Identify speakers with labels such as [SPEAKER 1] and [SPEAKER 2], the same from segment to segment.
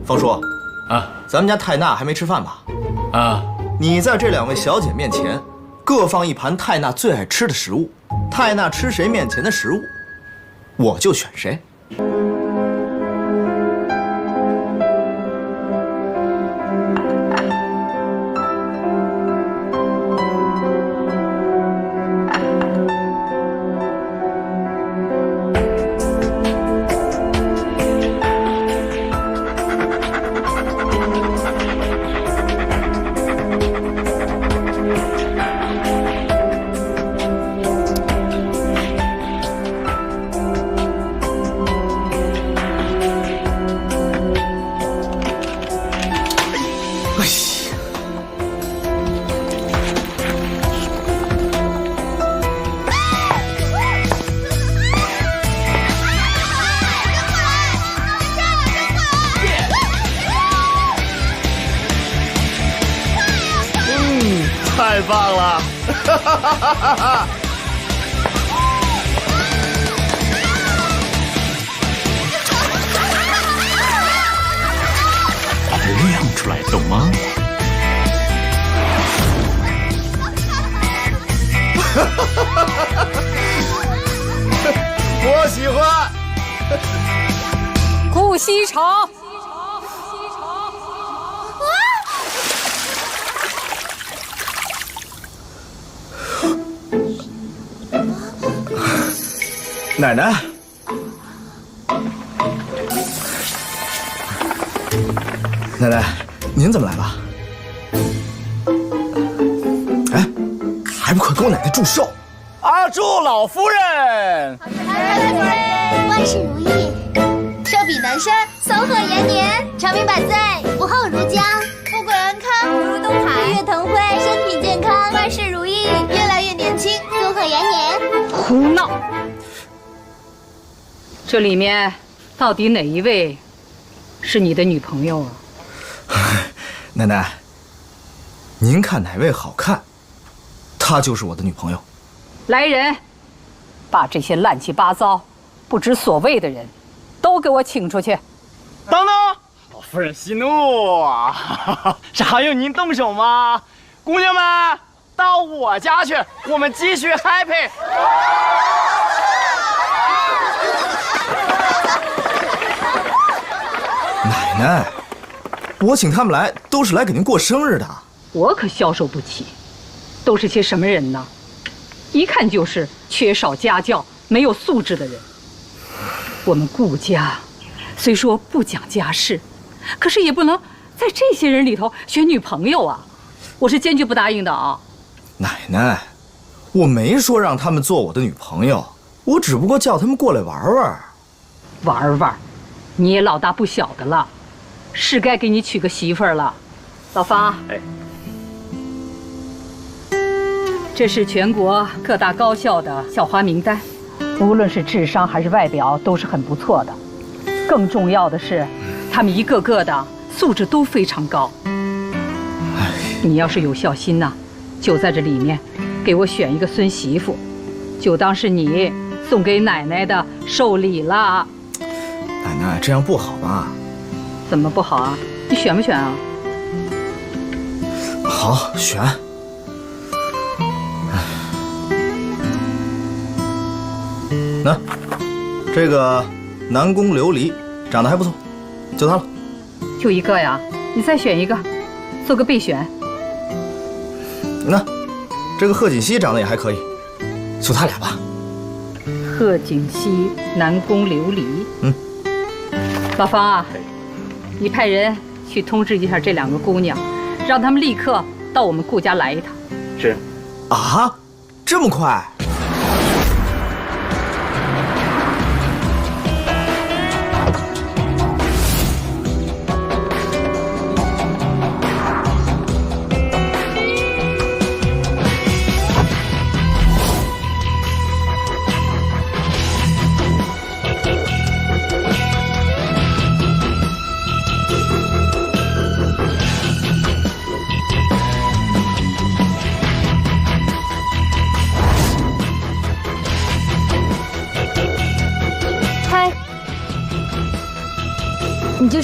[SPEAKER 1] 方叔，
[SPEAKER 2] 啊，
[SPEAKER 1] 咱们家泰娜还没吃饭吧？
[SPEAKER 2] 啊，
[SPEAKER 1] 你在这2位小姐面前，各放一盘泰娜最爱吃的食物。泰娜吃谁面前的食物，我就选谁。太棒了！
[SPEAKER 2] 亮出来，懂吗？
[SPEAKER 1] 我喜欢。
[SPEAKER 3] 顾西城。
[SPEAKER 1] 奶奶，奶奶，您怎么来了？哎，还不快给我奶奶祝寿！
[SPEAKER 4] 啊，祝老夫人！
[SPEAKER 5] 万事如意，寿比南山，松鹤延年，长命百岁，福厚如江，富贵安康，如入东海，日月腾辉，身体健康，万事如意，越来越年轻，松鹤延年。
[SPEAKER 3] 胡闹！这里面到底哪一位是你的女朋友啊？
[SPEAKER 1] 奶奶，您看哪位好看，她就是我的女朋友。
[SPEAKER 3] 来人，把这些乱七八糟、不知所谓的人都给我请出去！
[SPEAKER 4] 等等，老夫人息怒啊！是还用您动手吗？姑娘们，到我家去，我们继续 happy。
[SPEAKER 1] 奶奶，我请他们来都是来给您过生日的。
[SPEAKER 3] 我可消受不起，都是些什么人呢？一看就是缺少家教、没有素质的人。我们顾家虽说不讲家世，可是也不能在这些人里头选女朋友啊！我是坚决不答应的啊！
[SPEAKER 1] 奶奶，我没说让他们做我的女朋友，我只不过叫他们过来玩玩。
[SPEAKER 3] 玩玩，你也老大不小的了，是该给你娶个媳妇儿了。老方，
[SPEAKER 4] 哎，
[SPEAKER 3] 这是全国各大高校的校花名单，无论是智商还是外表都是很不错的。更重要的是，他们一个个的素质都非常高。你要是有孝心呐，就在这里面给我选一个孙媳妇，就当是你送给奶奶的寿礼了。
[SPEAKER 1] 奶奶，这样不好吧？
[SPEAKER 3] 怎么不好啊？你选不选啊？
[SPEAKER 1] 好，选。那，这个南宫琉璃长得还不错，就她了。
[SPEAKER 3] 就一个呀？你再选一个，做个备选。
[SPEAKER 1] 那，这个贺锦熙长得也还可以，就他俩吧。
[SPEAKER 3] 贺锦熙、南宫琉璃。
[SPEAKER 1] 嗯。
[SPEAKER 3] 老方啊，你派人去通知一下这2个姑娘，让她们立刻到我们顾家来一趟。
[SPEAKER 4] 是。
[SPEAKER 1] 啊，这么快？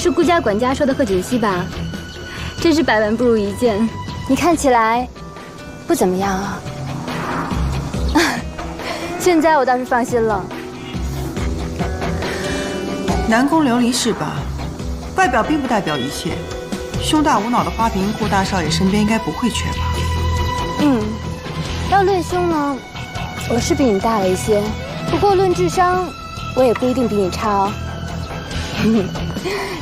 [SPEAKER 6] 是顾家管家说的贺锦熙吧？真是百闻不如一见。你看起来不怎么样啊。现在我倒是放心了。
[SPEAKER 7] 南宫琉璃是吧？外表并不代表一切。胸大无脑的花瓶顾大少爷身边应该不会缺吧？
[SPEAKER 6] 要论胸呢，我是比你大了一些，不过论智商，我也不一定比你差哦。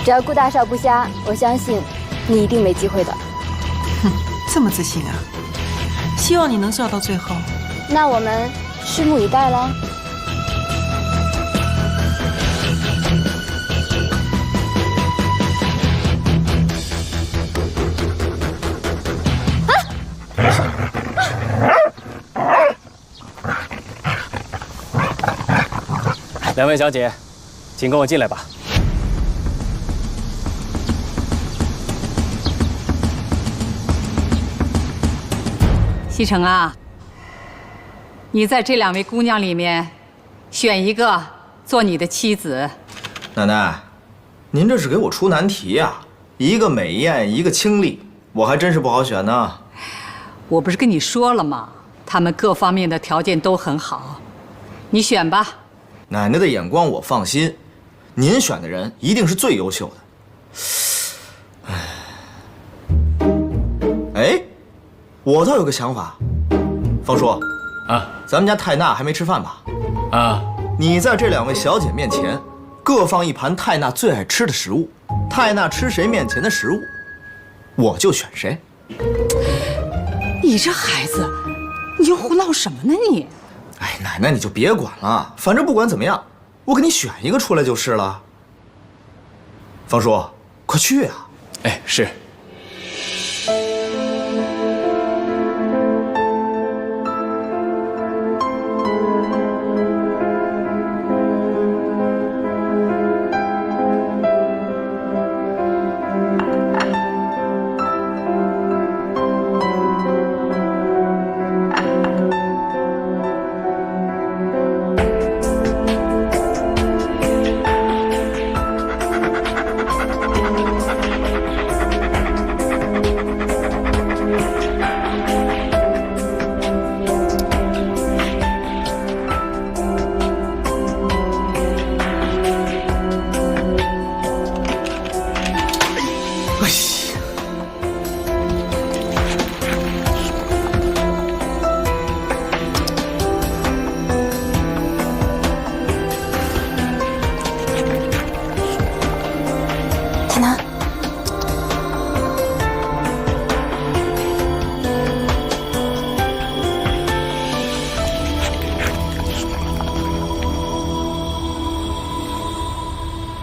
[SPEAKER 6] 只要顾大少不瞎，我相信你一定没机会的。
[SPEAKER 7] 哼，这么自信啊！希望你能笑到最后。
[SPEAKER 6] 那我们拭目以待喽。
[SPEAKER 4] 两位小姐，请跟我进来吧。
[SPEAKER 3] 西城啊，你在这2位姑娘里面选一个做你的妻子。
[SPEAKER 1] 奶奶，您这是给我出难题呀！一个美艳，一个清丽，我还真是不好选呢。
[SPEAKER 3] 我不是跟你说了吗？她们各方面的条件都很好，你选吧。
[SPEAKER 1] 奶奶的眼光我放心，您选的人一定是最优秀的。哎，我倒有个想法，方叔，咱们家泰娜还没吃饭吧？你在这2位小姐面前，各放一盘泰娜最爱吃的食物，泰娜吃谁面前的食物，我就选谁。
[SPEAKER 3] 你这孩子，你又胡闹什么呢你？
[SPEAKER 1] 哎，奶奶你就别管了，反正不管怎么样，我给你选一个出来就是了。方叔，快去啊！
[SPEAKER 2] 哎，是。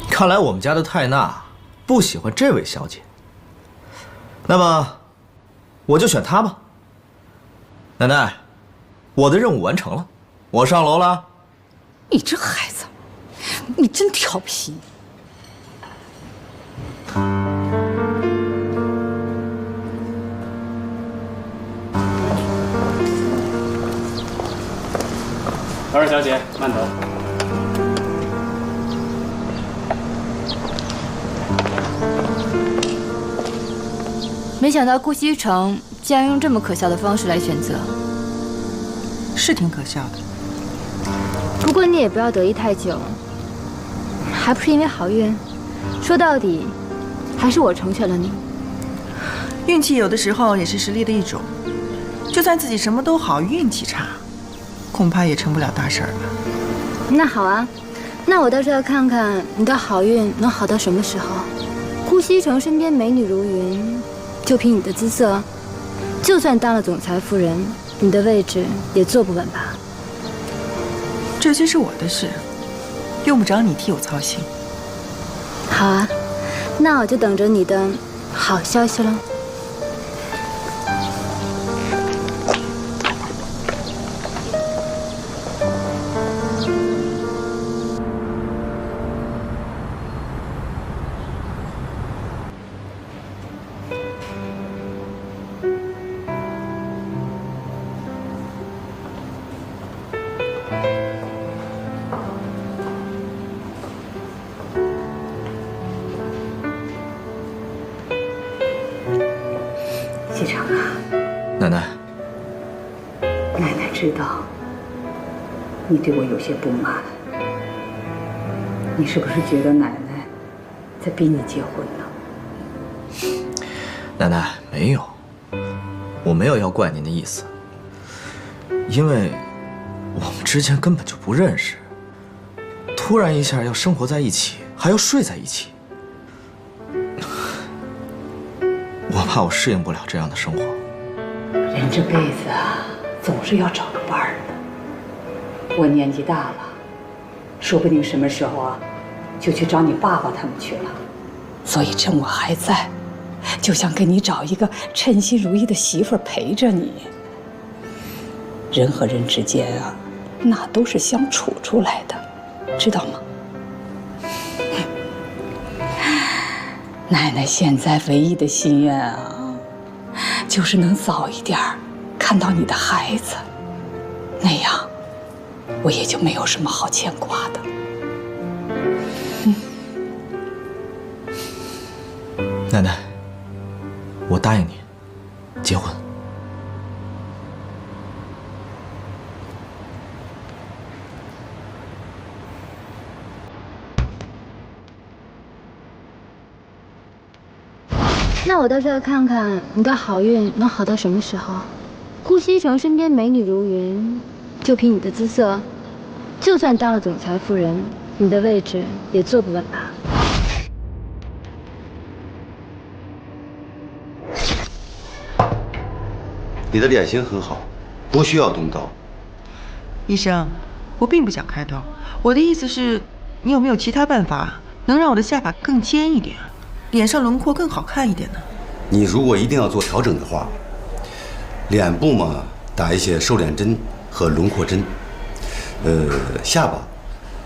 [SPEAKER 1] 看来我们家的泰娜不喜欢这位小姐，那么我就选她吧。奶奶，我的任务完成了，我上楼了。
[SPEAKER 3] 你这孩子，你真调皮。
[SPEAKER 4] 2位小姐，慢走。
[SPEAKER 6] 没想到顾西城竟然用这么可笑的方式来选择，
[SPEAKER 7] 是挺可笑的。
[SPEAKER 6] 不过你也不要得意太久，还不是因为好运。说到底，还是我成全了你。
[SPEAKER 7] 运气有的时候也是实力的一种，就算自己什么都好，运气差，恐怕也成不了大事儿了。
[SPEAKER 6] 那好啊，那我倒是要看看你的好运能好到什么时候。顾西城身边美女如云，就凭你的姿色，就算当了总裁夫人，你的位置也坐不稳吧？
[SPEAKER 7] 这些是我的事，用不着你替我操心。
[SPEAKER 6] 好啊，那我就等着你的好消息了。
[SPEAKER 3] 季常啊，
[SPEAKER 1] 奶奶，
[SPEAKER 3] 奶奶知道你对我有些不满，你是不是觉得奶奶在逼你结婚呢？
[SPEAKER 1] 奶奶，没有，我没有要怪您的意思，因为我们之间根本就不认识，突然一下要生活在一起，还要睡在一起，我怕我适应不了这样的生活。
[SPEAKER 3] 人这辈子啊，总是要找个伴儿的。我年纪大了，说不定什么时候啊，就去找你爸爸他们去了。所以趁我还在，就想给你找一个称心如意的媳妇儿陪着你。人和人之间啊，那都是相处出来的，知道吗？奶奶现在唯一的心愿啊，就是能早一点看到你的孩子，那样我也就没有什么好牵挂的。
[SPEAKER 1] 奶奶，我答应你，结婚。
[SPEAKER 6] 那我到这看看你的好运能好到什么时候？顾西城身边美女如云，就凭你的姿色，就算当了总裁夫人，你的位置也坐不稳吧？
[SPEAKER 8] 你的脸型很好，不需要动刀。
[SPEAKER 7] 医生，我并不想开刀，我的意思是，你有没有其他办法能让我的下巴更尖一点，脸上轮廓更好看一点呢？
[SPEAKER 8] 你如果一定要做调整的话，脸部嘛，打一些瘦脸针和轮廓针。下巴，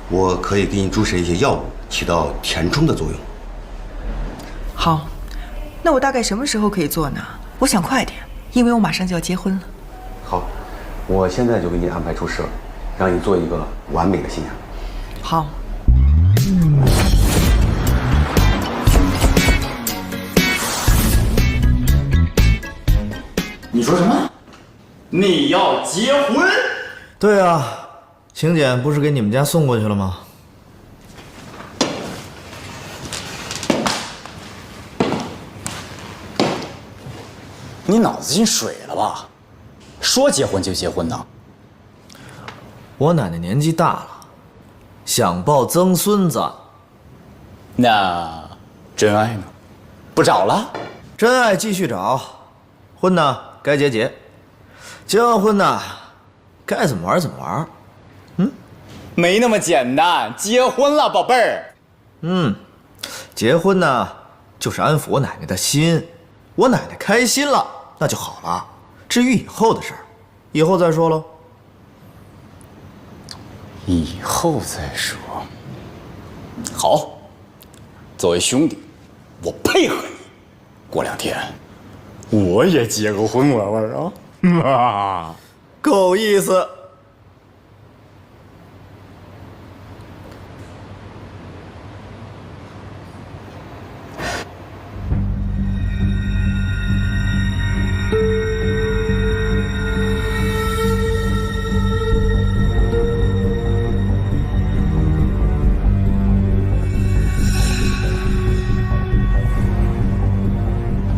[SPEAKER 8] 我可以给你注射一些药物，起到填充的作用。
[SPEAKER 7] 好，那我大概什么时候可以做呢？我想快点，因为我马上就要结婚了。
[SPEAKER 8] 好，我现在就给你安排注射，让你做一个完美的新娘。
[SPEAKER 7] 好。
[SPEAKER 4] 你说什么？你要结婚？
[SPEAKER 1] 对啊，请柬不是给你们家送过去了吗？
[SPEAKER 4] 你脑子进水了吧？说结婚就结婚呢？
[SPEAKER 1] 我奶奶年纪大了，想抱曾孙子。
[SPEAKER 4] 那真爱呢？不找了？
[SPEAKER 1] 真爱继续找，婚呢该结结，结完婚呢该怎么玩怎么玩。
[SPEAKER 4] 没那么简单，结婚了，宝贝儿。
[SPEAKER 1] 结婚呢就是安抚我奶奶的心，我奶奶开心了那就好了。至于以后的事儿，以后再说喽。
[SPEAKER 4] 以后再说。好，作为兄弟，我配合你。过2天，我也结个婚玩玩啊！
[SPEAKER 1] 够意思。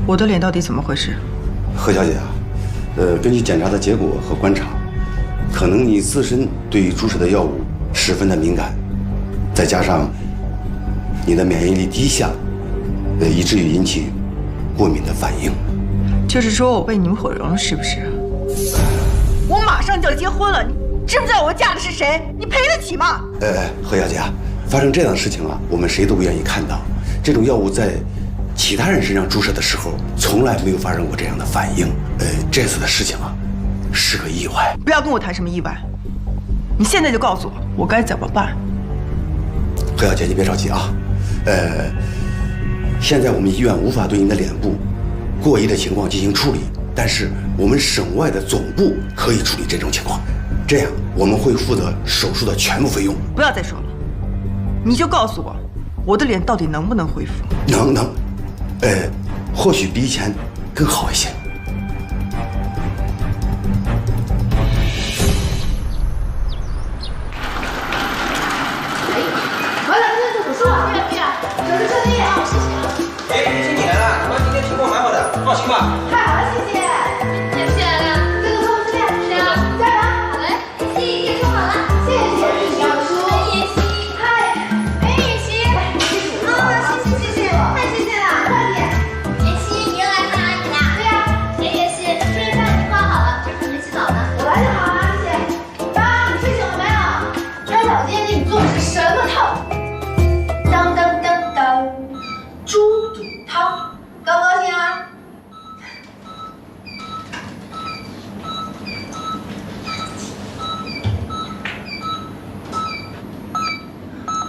[SPEAKER 7] 我的脸到底怎么回事？
[SPEAKER 8] 何小姐啊，根据检查的结果和观察，可能你自身对于注射的药物十分的敏感，再加上你的免疫力低下，以至于引起过敏的反应。
[SPEAKER 7] 就是说我被你们毁容了，是不是？我马上就要结婚了，你知不知道我嫁的是谁？你赔得起吗？
[SPEAKER 8] 何小姐啊，发生这样的事情啊，我们谁都不愿意看到。这种药物在其他人身上注射的时候，从来没有发生过这样的反应。这次的事情啊，是个意外。
[SPEAKER 7] 不要跟我谈什么意外，你现在就告诉我，我该怎么办？
[SPEAKER 8] 何小姐，你别着急啊。现在我们医院无法对您的脸部过移的情况进行处理，但是我们省外的总部可以处理这种情况。这样我们会负责手术的全部费用。
[SPEAKER 7] 不要再说了，你就告诉我，我的脸到底能不能恢复？
[SPEAKER 8] 能，或许比以前更好一些。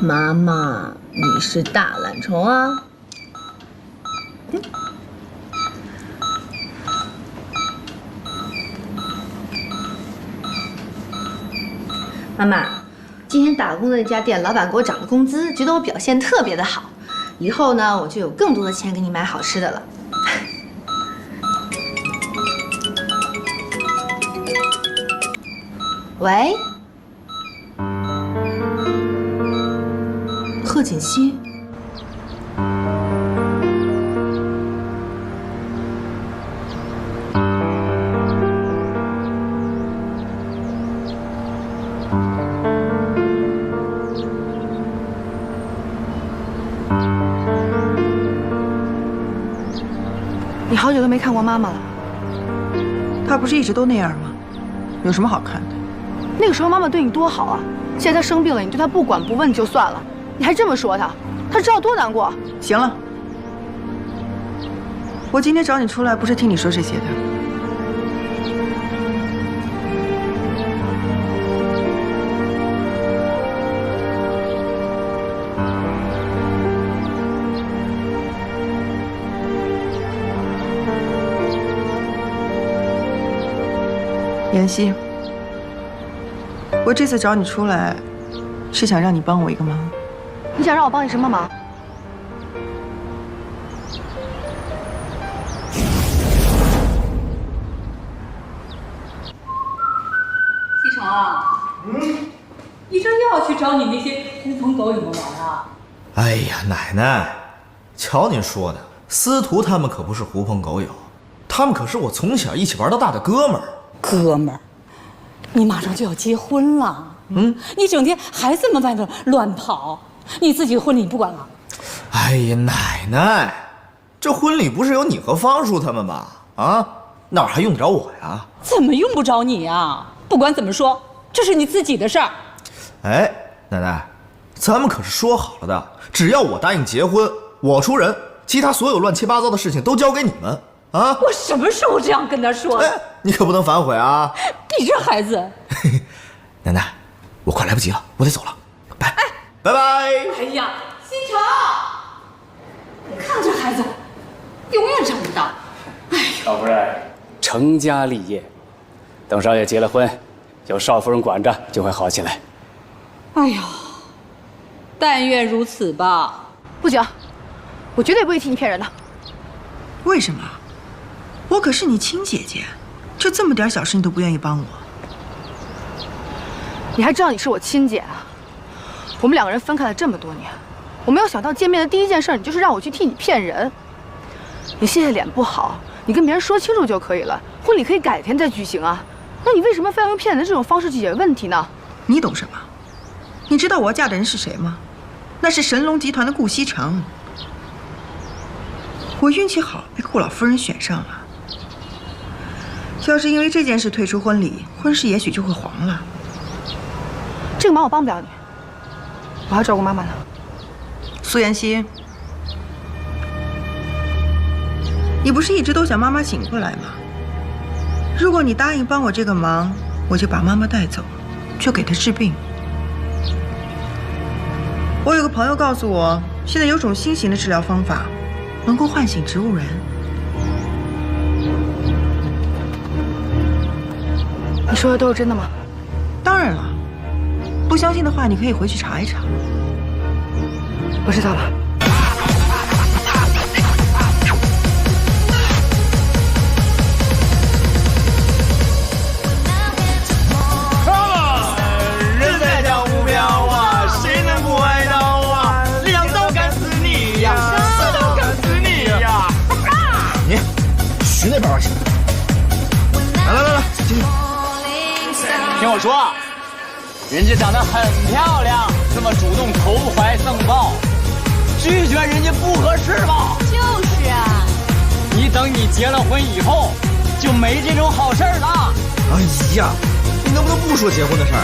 [SPEAKER 9] 妈妈，你是大懒虫啊！妈妈，今天打工的那家店老板给我涨了工资，觉得我表现特别的好，以后呢我就有更多的钱给你买好吃的了。喂，贺锦熙。
[SPEAKER 6] 你好久都没看过妈妈了。
[SPEAKER 7] 她不是一直都那样吗？有什么好看的？
[SPEAKER 6] 那个时候妈妈对你多好啊！现在她生病了，你对她不管不问就算了，你还这么说她，她知道多难过。
[SPEAKER 7] 行了，我今天找你出来不是听你说这些的。妍希，我这次找你出来，是想让你帮我一个忙。
[SPEAKER 6] 你想让我帮你什么忙？
[SPEAKER 3] 西城啊，医生又要去找你那些狐朋狗友们玩啊？
[SPEAKER 1] 哎呀，奶奶，瞧您说的，司徒他们可不是狐朋狗友，他们可是我从小一起玩到大的哥们儿。
[SPEAKER 3] 哥们儿，你马上就要结婚了，你整天还这么外头乱跑，你自己的婚礼你不管了？
[SPEAKER 1] 哎呀，奶奶，这婚礼不是有你和方叔他们吗？啊，哪还用得着我呀？
[SPEAKER 3] 怎么用不着你呀？不管怎么说，这是你自己的事儿。
[SPEAKER 1] 哎，奶奶，咱们可是说好了的，只要我答应结婚，我出人，其他所有乱七八糟的事情都交给你们啊！
[SPEAKER 3] 我什么时候这样跟他说的？
[SPEAKER 1] 哎，你可不能反悔啊！
[SPEAKER 3] 你这孩子，
[SPEAKER 1] 奶奶，我快来不及了，我得走了，拜拜拜。
[SPEAKER 3] 哎呀，新城，你看这孩子，永远长不大。哎呀，
[SPEAKER 4] 少夫人成家立业，等少爷结了婚，有少夫人管着就会好起来。
[SPEAKER 3] 哎呀，但愿如此吧。
[SPEAKER 6] 不行，我绝对不会替你骗人的。
[SPEAKER 7] 为什么？我可是你亲姐姐，就这么点小事你都不愿意帮我？
[SPEAKER 6] 你还知道你是我亲姐啊？我们两个人分开了这么多年，我没有想到见面的第一件事，你就是让我去替你骗人。你现在脸不好，你跟别人说清楚就可以了，婚礼可以改天再举行啊。那你为什么非要用骗人的这种方式去解决问题呢？
[SPEAKER 7] 你懂什么？你知道我要嫁的人是谁吗？那是神龙集团的顾西城。我运气好，被顾老夫人选上了。要是因为这件事退出婚礼，婚事也许就会黄了。
[SPEAKER 6] 这个忙我帮不了你，我还要照顾妈妈呢。
[SPEAKER 7] 苏妍希，你不是一直都想妈妈醒过来吗？如果你答应帮我这个忙，我就把妈妈带走，就给她治病。我有个朋友告诉我，现在有种新型的治疗方法，能够唤醒植物人。
[SPEAKER 6] 你说的都是真的吗？
[SPEAKER 7] 当然了，不相信的话，你可以回去查一查。
[SPEAKER 6] 我知道了。
[SPEAKER 2] 人在江湖飘啊，谁能不爱到啊？两刀干死你呀，四刀干死你呀！
[SPEAKER 1] 你去那边玩去。来，进去。
[SPEAKER 2] 听我说，人家长得很漂亮，这么主动投怀送抱，拒绝人家不合适吧？
[SPEAKER 5] 就是啊，
[SPEAKER 2] 你等你结了婚以后，就没这种好事了。
[SPEAKER 1] 哎呀，你能不能不说结婚的事儿？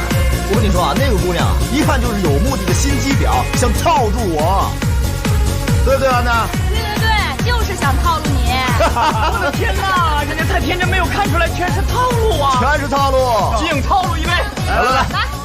[SPEAKER 1] 我跟你说啊，那个姑娘啊，一看就是有目的的心机婊，想套住我，对不对，安娜？
[SPEAKER 5] 对，就是想套路你。
[SPEAKER 2] 我的天哪，人家太天真，没有看出来全是套路啊！
[SPEAKER 1] 全是套路，
[SPEAKER 2] 敬套路一杯，
[SPEAKER 1] 来。
[SPEAKER 5] 来。